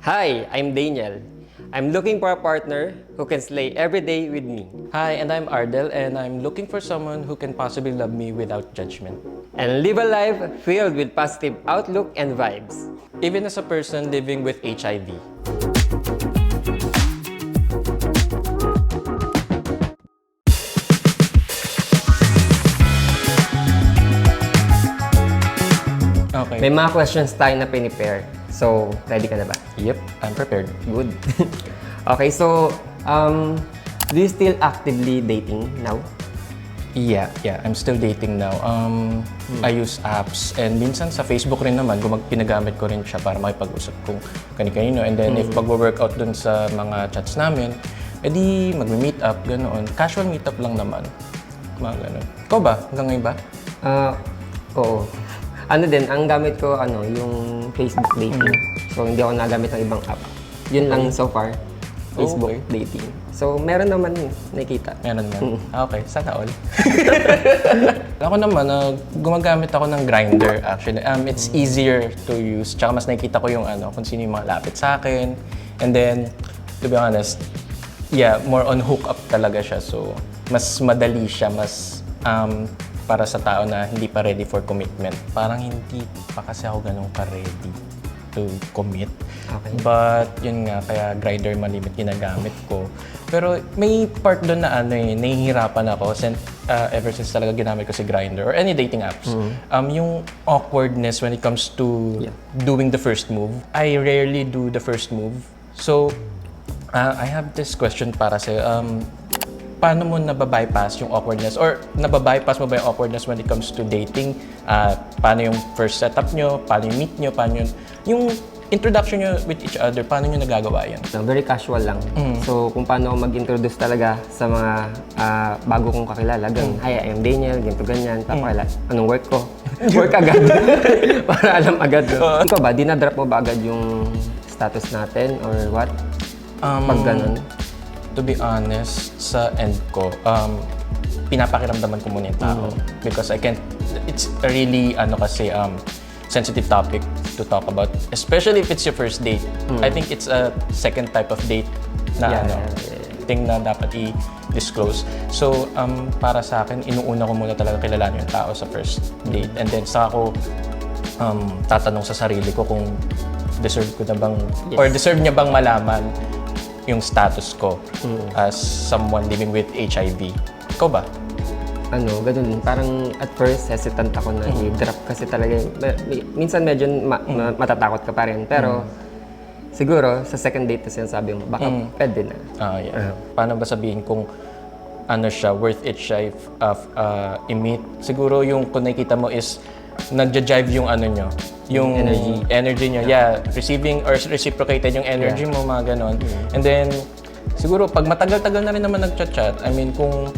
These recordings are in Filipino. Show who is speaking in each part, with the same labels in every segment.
Speaker 1: Hi, I'm Daniel. I'm looking for a partner who can slay every day with me.
Speaker 2: Hi, and I'm Ardel, and I'm looking for someone who can possibly love me without judgment.
Speaker 1: And live a life filled with positive outlook and vibes.
Speaker 2: Even as a person living with HIV. Okay.
Speaker 1: May mga questions tayo na pinipare. So, ready ka na ba?
Speaker 2: Yep, I'm prepared.
Speaker 1: Good. Okay, so, do you still actively dating now?
Speaker 2: Yeah, I'm still dating now. I use apps and minsan sa Facebook rin naman, pinagamit ko rin siya para makipag-usap kung kani-kanino. And then if pag-workout dun sa mga chats namin, edi mag-meet up, ganoon. Casual meet up lang naman. Mga gano'n. Ikaw ba? Hanggang ngayon ba?
Speaker 1: Oo. Ano din, ang gamit ko, yung Facebook dating. So, hindi ako nagamit ng ibang app. Yun lang so far, Facebook dating. So, meron naman nakita.
Speaker 2: Meron man. Okay, sana all. Ako naman, gumagamit ako ng Grindr actually. It's easier to use. Tsaka mas nakikita ko yung kung sino yung mga lapit sa akin. And then, to be honest, yeah, more on hookup talaga siya. So, mas madali siya, mas para sa tao na hindi pa ready for commitment. Parang hindi pa kasi ako ganun ka-ready to commit.
Speaker 1: Okay.
Speaker 2: But yun nga, kaya Grindr malimit ginagamit ko. Pero may part doon na nahihirapan ako ever since talaga ginamit ko si Grindr or any dating apps. Yung awkwardness when it comes to doing the first move. I rarely do the first move. So, I have this question para sa'yo. Paano mo nababypass yung awkwardness? Or nababypass mo ba yung awkwardness when it comes to dating? Paano yung first setup nyo? Paano yung meet nyo? Paano yung introduction nyo with each other? Paano nyo nagagawa yan?
Speaker 1: No, very casual lang. So, kung paano ako mag-introduce talaga sa mga bago kong kakilala. Hi, I am Daniel, ganito ganyan. Papakilala. Anong work ko? Work agad. Para alam agad. No? Ikaw ba, dinadrop mo ba agad yung status natin or what? Pag ganun?
Speaker 2: To be honest, sa end ko, pinapakiramdaman ko muna yung tao. Because I can't, it's a really, sensitive topic to talk about. Especially if it's your first date. I think it's a second type of date na thing na dapat i-disclose. So, para sa akin, inuuna ko muna talaga kilalanin yung tao sa first date. And then, saka ko tatanong sa sarili ko kung deserve ko na bang, or deserve niya bang malaman yung status ko as someone living with HIV. Ikaw ba?
Speaker 1: Ganun. Parang at first hesitant ako na i-drop kasi talaga. Minsan medyo matatakot ka pa rin. Pero siguro sa second date na sinasabi mo, baka pwede na.
Speaker 2: Yeah. Paano ba sabihin kung siya, worth it siya i-meet? Siguro yung kung nakikita mo is nagja-jive yung nyo, yung energy nyo. Yeah, receiving or reciprocated yung energy mo, mga ganon. And then, siguro pag matagal-tagal na rin naman nag-chat, I mean, kung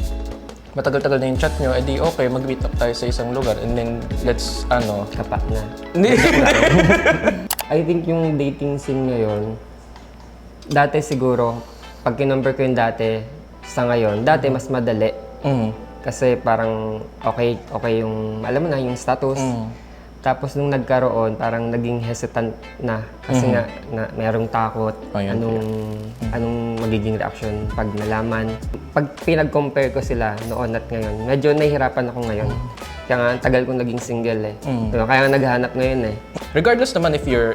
Speaker 2: matagal-tagal na yung chat nyo, edi okay, mag-meet up tayo sa isang lugar and then let's,
Speaker 1: Kapak na.
Speaker 2: Hindi.
Speaker 1: I think yung dating scene ngayon, dati siguro, pag kinumper ko yung dati sa ngayon, dati mas madali. Kasi parang okay yung, alam mo na, yung status. Tapos nung nagkaroon, parang naging hesitant na. Kasi nga, merong takot. Anong magiging reaction pag nalaman. Pag pinag-compare ko sila noon at ngayon, medyo nahihirapan ako ngayon. Kaya nga, tagal kong naging single eh. Kaya nga naghahanap ngayon eh.
Speaker 2: Regardless naman if you're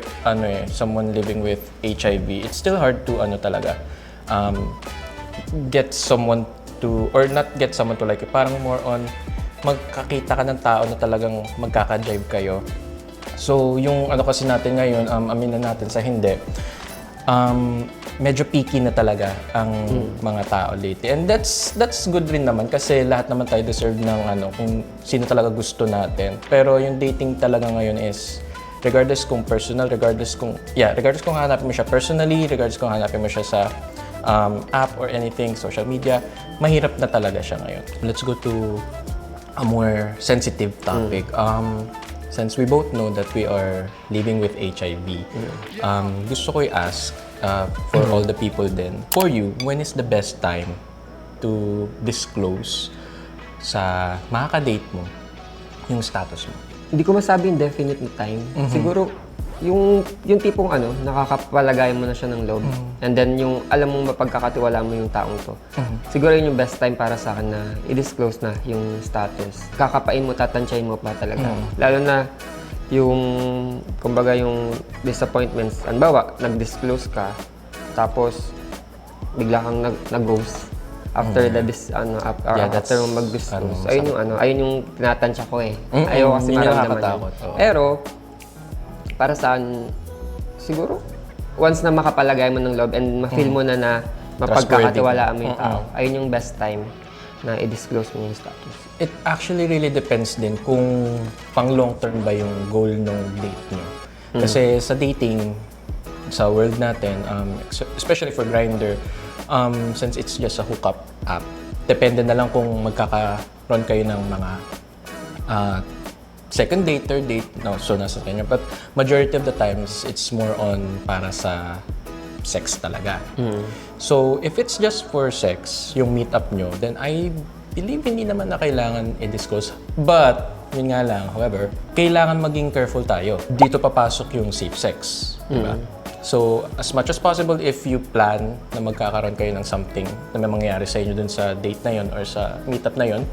Speaker 2: someone living with HIV, it's still hard to talaga get someone to, or not get someone to like you, parang more on magkakita ka ng tao na talagang magkaka-jive kayo. So, yung kasi natin ngayon, aminin natin sa hindi, medyo picky na talaga ang mga tao lately. And that's good rin naman kasi lahat naman tayo deserve ng kung sino talaga gusto natin. Pero yung dating talaga ngayon is regardless kung personal, regardless kung hanapin mo siya personally, regardless kung hanapin mo siya sa app or anything, social media, mahirap na talaga siya ngayon. Let's go to a more sensitive topic. Since we both know that we are living with HIV, gusto ko i-ask for all the people then, for you, when is the best time to disclose sa makaka-date mo yung status mo?
Speaker 1: Hindi ko masabing definite na time. Siguro yung tipong nakakapalagay mo na siya ng loob. And then yung alam mong mapagkakatiwala mo yung taong to. Siguro yun yung best time para sa akin na i-disclose na yung status. Kakapain mo, tatansyahin mo pa talaga. Lalo na yung, kumbaga yung disappointments. Anbawa, nag-disclose ka, tapos bigla kang nag-ghost. After after mo mag-disclose. Ayun yung tinatansya ko eh. Ayaw kasi
Speaker 2: Yun yung
Speaker 1: maramdaman
Speaker 2: nakakatakot,
Speaker 1: yun.
Speaker 2: oo.
Speaker 1: Pero, para saan, siguro, once na makapalagay mo ng loob and ma-feel mo na mapagkakatiwalaan mo yung tao, ayun yung best time na i-disclose mo yung status.
Speaker 2: It actually really depends din kung pang long term ba yung goal ng date nyo. Kasi sa dating, sa world natin, especially for Grindr, since it's just a hookup app, depende na lang kung magkakaroon kayo ng mga second date, third date, so nasa kanya. But majority of the times, it's more on para sa sex talaga. So, if it's just for sex, yung meet up nyo, then I believe hindi naman na kailangan i-disclose. But, yun nga lang, however, kailangan maging careful tayo. Dito papasok yung safe sex. Diba? So, as much as possible, if you plan na magkakaroon kayo ng something na may mangyayari sa inyo dun sa date na yun or sa meetup na yun,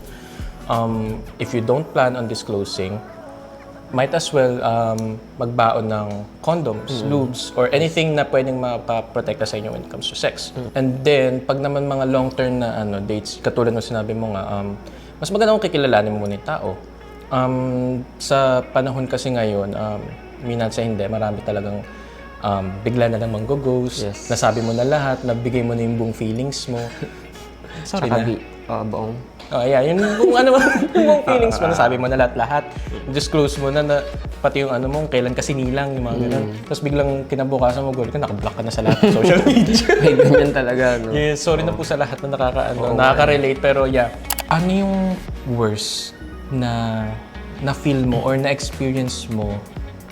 Speaker 2: if you don't plan on disclosing, might as well magbaon ng condoms, lubes, or anything na pwedeng mapaprotekta sa inyo when it comes to sex. And then, pag naman mga long-term na dates, katulad ng sinabi mo nga, mas maganda kung kikilalanin mo muna yung tao. Sa panahon kasi ngayon, minsan hindi, marami talagang bigla na lang manggo-ghost, nasabi mo na lahat, nabigay mo na yung buong feelings mo. Sorry
Speaker 1: Tsaka
Speaker 2: na.
Speaker 1: buong.
Speaker 2: Yeah, yung buong yung buong feelings mo, nasabi mo na lahat. Disclose mo na pati yung mo, kailan ka sinilang, yung mga ganun. Tapos biglang kinabukasan mo, nakablock ka na sa lahat ng social media.
Speaker 1: Ay, ganyan talaga, no?
Speaker 2: Yes, sorry na po sa lahat na nakaka-relate, pero yeah. Ano yung worst na feel mo or na-experience mo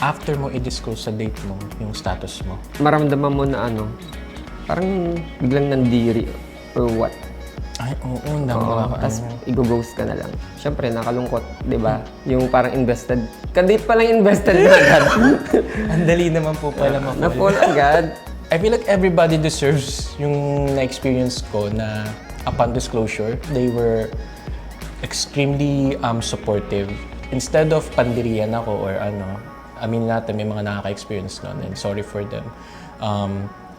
Speaker 2: after mo i-disclose sa date mo yung status mo?
Speaker 1: Maramdaman mo na parang biglang nandiri or what.
Speaker 2: Ay, oo,
Speaker 1: Tapos i-ghost ka na lang. Siyempre, nakalungkot, di ba? Yung parang invested. Kadate pa lang invested na agad.
Speaker 2: Ang dali naman po pala
Speaker 1: Na-fall agad.
Speaker 2: I feel like everybody deserves yung na-experience ko na upon disclosure, they were extremely supportive. Instead of pandirian ako or amin natin may mga nakaka-experience nun and sorry for them.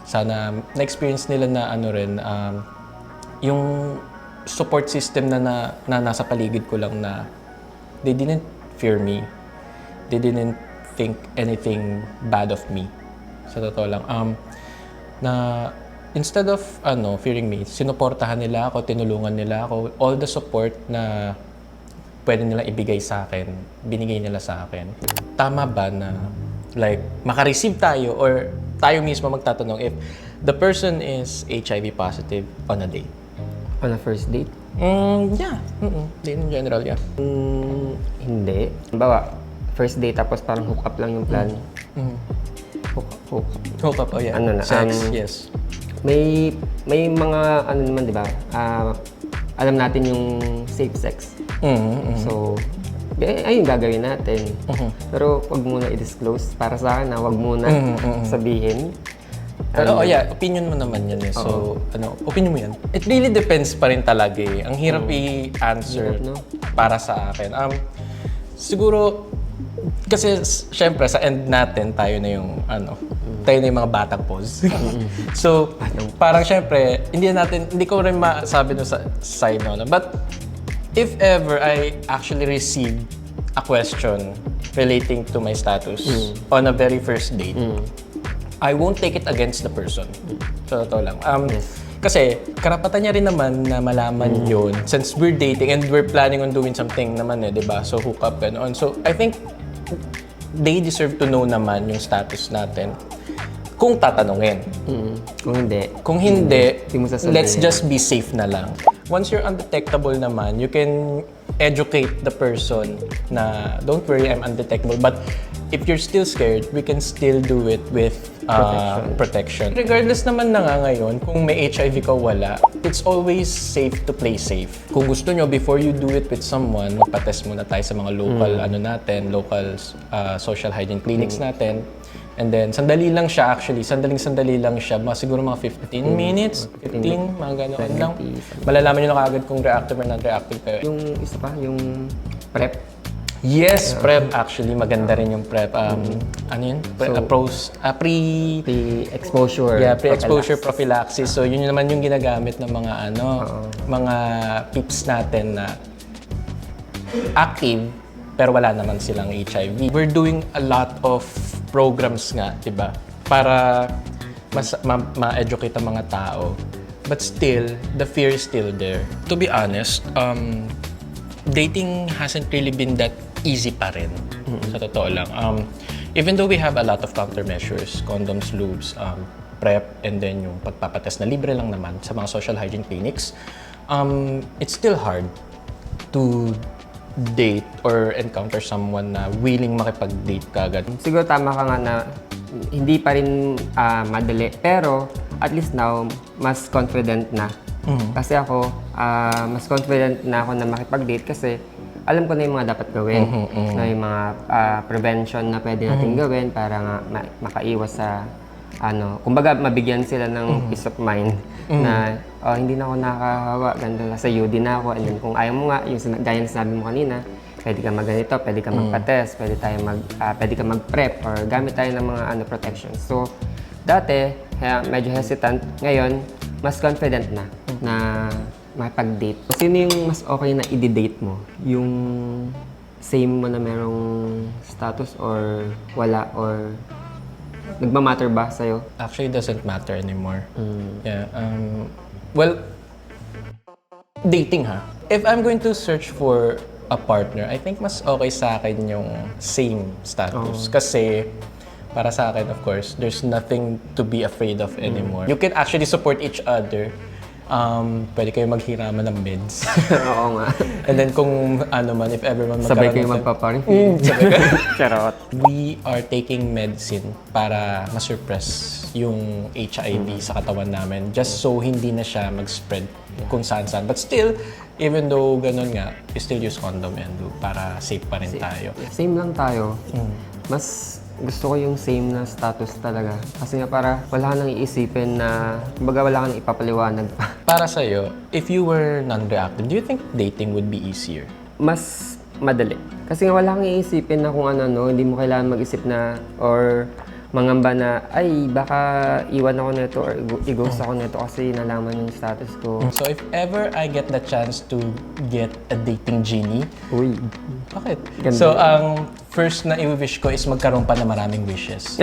Speaker 2: Sana na-experience nila na yung support system na nasa paligid ko lang na they didn't fear me. They didn't think anything bad of me. Sa totoo lang. Na instead of fearing me, sinuportahan nila ako, tinulungan nila ako. All the support na pwede nilang ibigay sa akin, binigay nila sa akin. Tama ba na like makareceive tayo or tayo mismo magtatanong if the person is HIV positive on a date?
Speaker 1: On a first date?
Speaker 2: Yeah. In general, yeah.
Speaker 1: Hindi. Bawa, first date tapos parang hook up lang yung plan.
Speaker 2: Hook up, yeah. Sex, yes.
Speaker 1: May mga naman, di ba? Alam natin yung safe sex. So, ayun gagawin natin. Pero wag muna i-disclose. Para sa akin wag muna sabihin.
Speaker 2: Pero yeah, opinion mo naman yan eh. So, opinion mo yan. It really depends pa rin talaga eh. Ang hirap i-answer para sa akin. Siguro, kasi syempre sa end natin, tayo na yung tayo na yung mga batang pose. So, parang syempre, hindi ko rin masabi no sa side no. But, if ever I actually receive a question relating to my status on a very first date, I won't take it against the person. So, totoo lang. Kasi, karapatan niya rin naman na malaman yun since we're dating and we're planning on doing something naman di ba? So, hook up and on. So, I think they deserve to know naman yung status natin kung tatanungin. Kung hindi, let's just be safe na lang. Once you're undetectable naman, you can educate the person na, don't worry, I'm undetectable. But if you're still scared, we can still do it with protection. Regardless naman na nga ngayon, kung may HIV ka wala, it's always safe to play safe. Kung gusto nyo, before you do it with someone, magpa-test muna tayo sa mga local, local social hygiene clinics natin. And then, sandali lang siya actually. Sandali lang siya. Siguro mga 15 minutes, 15, mga gano'n lang. Malalaman nyo na kagad kung reactive or non-reactive kayo.
Speaker 1: Yung isa pa, yung PrEP.
Speaker 2: Yes, PrEP actually. Maganda rin yung PrEP. Ano yun?
Speaker 1: Pre-exposure.
Speaker 2: Yeah, pre-exposure prophylaxis. So, yun naman yung ginagamit ng mga mga peeps natin na active pero wala naman silang HIV. We're doing a lot of programs nga, 'di ba? Para ma-educate ang mga tao. But still, the fear is still there. To be honest, dating hasn't really been that easy pa rin. Sa totoo lang. Even though we have a lot of countermeasures, condoms, lubes, PrEP, and then yung pagpapatest na libre lang naman sa mga social hygiene clinics, it's still hard to date or encounter someone na willing makipag-date kagad.
Speaker 1: Siguro tama ka nga na hindi pa rin madali, pero at least now, mas confident na. Kasi ako, mas confident na ako na makipag-date kasi alam ko na yung mga dapat gawin, na yung mga prevention na pwede natin gawin para nga makaiwas sa kumbaga mabigyan sila ng peace of mind na hindi na ako nakahawa, ganda na sa UD na ako. And then kung ayaw mo nga, yung gaya na sinabi mo kanina, pwede ka magganito, pwede ka magpa-test, pwede ka mag-PrEP or gamit tayo ng mga protection. So, dati, medyo hesitant. Ngayon, mas confident na makipag-date. Sino yung mas okay na i-date mo? Yung same mo na merong status or wala or nagmamatter ba sa'yo?
Speaker 2: Actually, it doesn't matter anymore. Yeah. Well, dating ha. If I'm going to search for a partner, I think mas okay sa akin yung same status. Kasi para sa akin, of course, there's nothing to be afraid of anymore. You can actually support each other. Pwede kayo maghiraman ng meds.
Speaker 1: Oo nga.
Speaker 2: And then kung if ever man
Speaker 1: Sabay
Speaker 2: magkaroon
Speaker 1: kayo
Speaker 2: ng-
Speaker 1: magpaparefill. Charot.
Speaker 2: We are taking medicine para ma-suppress yung HIV sa katawan namin just so hindi na siya mag-spread kung saan-saan. But still, even though ganun nga, we still use condom and lube para safe pa rin tayo.
Speaker 1: Same lang tayo. Mas gusto ko yung same na status talaga. Kasi nga para wala nang iisipin na, kumbaga wala kang ipapaliwanag pa.
Speaker 2: Para sa'yo, if you were non-reactive, do you think dating would be easier?
Speaker 1: Mas madali. Kasi nga wala kang iisipin na kung ano, hindi mo kailangan mag-isip na or mangamba na, ay, baka iwan ako nito or i-ghost ako nito kasi nalaman yung status ko.
Speaker 2: So if ever I get the chance to get a dating genie,
Speaker 1: Uy.
Speaker 2: bakit?
Speaker 1: Ganda.
Speaker 2: So ang first na i-wish ko is magkaroon pa ng maraming wishes.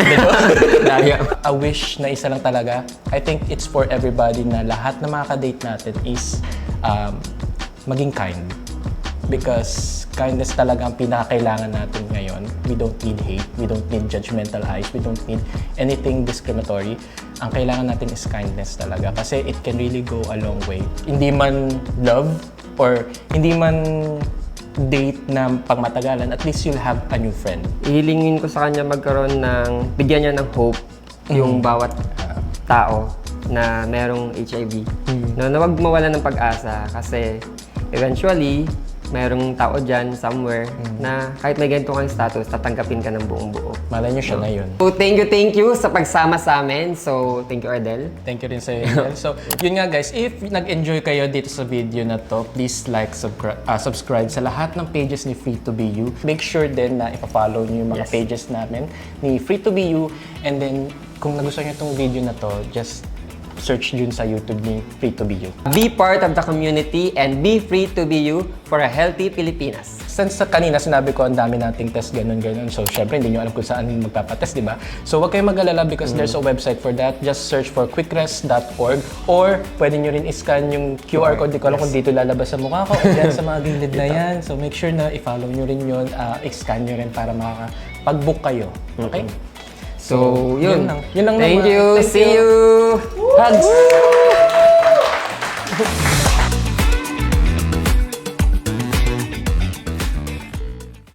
Speaker 1: Daya.
Speaker 2: A wish na isa lang talaga. I think it's for everybody na lahat na makaka-date natin is maging kind. Because kindness talaga ang pinakakailangan natin ngayon. We don't need hate, we don't need judgmental eyes, we don't need anything discriminatory. Ang kailangan natin is kindness talaga kasi it can really go a long way. Hindi man love or hindi man date na pangmatagalan, at least you'll have a new friend.
Speaker 1: Ihilingin ko sa kanya magkaroon ng, bigyan niya ng hope yung bawat tao na merong HIV. Na wag mawala ng pag-asa kasi eventually, merong tao dyan somewhere na kahit may ganito kang status, tatanggapin ka ng buong buo.
Speaker 2: Malay nyo siya na yun.
Speaker 1: So, thank you sa pagsama sa amin. So, thank you, Ardel.
Speaker 2: Thank you rin sa iyo. So, yun nga guys, if nag-enjoy kayo dito sa video na to, please like, subscribe sa lahat ng pages ni Free to Be You. Make sure din na ipa-follow niyo yung mga pages namin ni Free to Be You. And then, kung nagustuhan niyo itong video na to, just search dun sa YouTube ni Free to Be You.
Speaker 1: Be part of the community and be free to be you for a healthy Pilipinas.
Speaker 2: Since kanina sinabi ko ang dami nating test ganun. So syempre hindi nyo alam kung saan magpapatest, di ba? So huwag kayong mag-alala because there's a website for that. Just search for quickrest.org or pwede nyo rin i-scan yung QR code. Di ko alam kung dito lalabas sa mukha ko o dyan sa mga gilid na yan. So make sure na i-follow nyo rin yun, i-scan nyo rin para makapag-book kayo. Okay?
Speaker 1: So, yun.
Speaker 2: Yun lang
Speaker 1: Thank
Speaker 2: naman.
Speaker 1: you.
Speaker 2: Thank
Speaker 1: See
Speaker 2: you.
Speaker 1: you. Hugs.